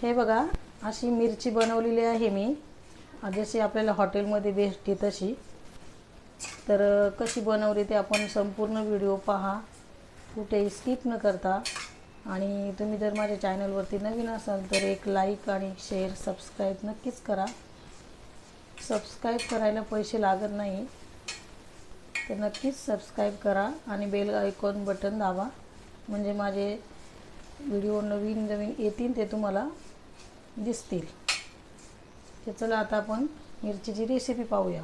हे बघा, अशी मिरची बनवलेली आहे मी, जशी आपल्याला हॉटेलमध्ये भेटते तशी. तर कशी बनवली ते आपण संपूर्ण व्हिडिओ पहा, कुठेही स्किप न करता. आणि तुम्ही जर माझ्या चॅनलवरती नवीन असाल तर एक लाईक आणि शेअर सबस्क्राईब नक्कीच करा. सबस्क्राईब करायला पैसे लागत नाही, तर नक्कीच सबस्क्राईब करा आणि बेल आयकॉन बटन दाबा, म्हणजे माझे व्हिडिओ नवीन येतील ते तुम्हाला दिसतील. तर चला आता आपण मिरचीची रेसिपी पाहूया.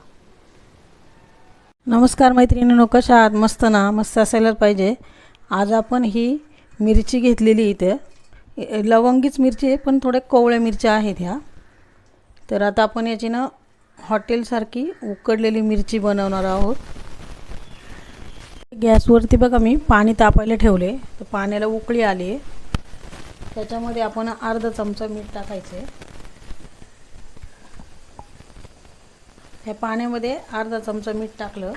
नमस्कार मैत्रिणींनो, कशा आहात? मस्त ना? मस्त असायला पाहिजे. आज आपण ही मिरची घेतलेली इथे लवंगीच मिरची आहे, पण थोड्या कोवळ्या मिरच्या आहेत ह्या. तर आता आपण याची ना हॉटेलसारखी उकडलेली मिरची बनवणार आहोत. गॅसवरती बघा मी पाणी तापायला ठेवले, तर पाण्याला उकळी आली आहे. त्याच्यामध्ये आपण अर्धा चमचा मीठ टाकायचं आहे. ह्या पाण्यामध्ये अर्धा चमचा मीठ टाकलं,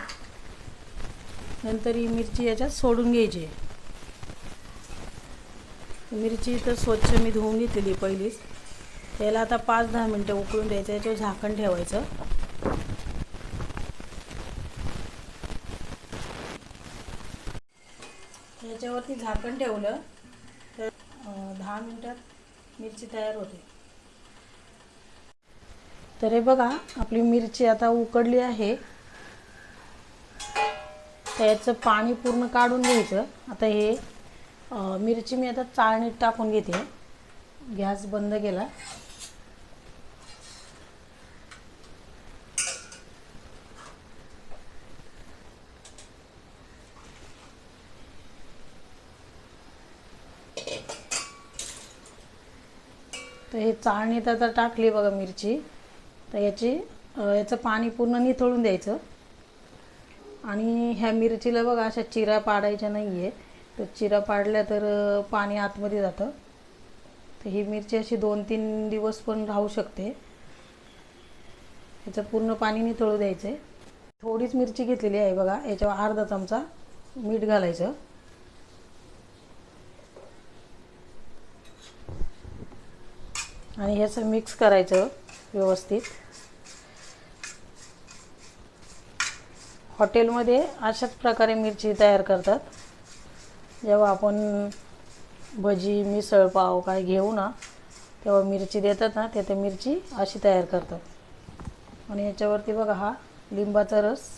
नंतर ही मिरची याच्यात सोडून घ्यायची. मिरची तर स्वच्छ मी धुवून घेतलेली पहिलीच. त्याला आता 5-10 मिनटं उकळून द्यायचं. याच्यावर झाकण ठेवायचं. याच्यावरती झाकण ठेवलं तर 10 मिनटात मिरची तयार होते. तर हे बघा, आपली मिरची आता उकडली आहे. त्याचं पाणी पूर्ण काढून घ्यायचं. आता हे मिरची मी आता चाळणीत टाकून घेते. गॅस बंद केला. तर हे चाळणीत आता टाकली बघा मिरची. तर याचं पाणी पूर्ण निथळून द्यायचं. आणि ह्या मिरचीला बघा अशा चिरा पाडायच्या नाही आहे. तर चिरा पाडल्या तर पाणी आतमध्ये जातं. तर ही मिरची अशी 2-3 दिवस पण राहू शकते. याचं पूर्ण पाणी निथळू द्यायचं आहे. थोडीच मिरची घेतलेली आहे बघा. याच्यावर अर्धा चमचा मीठ घालायचं. आणि ह्याचं मिक्स करायचं व्यवस्थित. हॉटेलमध्ये अशाच प्रकारे मिरची तयार करतात. जेव्हा आपण भजी, मिसळ पाव काय घेऊ ना, तेव्हा मिरची देतात ना, ते मिरची अशी तयार करतात. आणि याच्यावरती बघा हा लिंबाचा रस,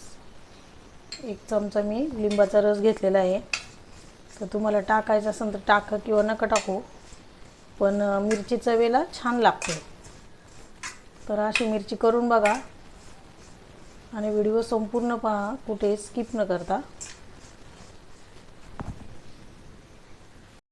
1 चमचा मी लिंबाचा रस घेतलेला आहे. तर तुम्हाला टाकायचं असेल तर टाका किंवा नका टाकू, पण मिरची चवेला छान लागते. तर अशी मिरची करून बघा आणि व्हिडिओ संपूर्ण पहा, कुठे स्किप न करता.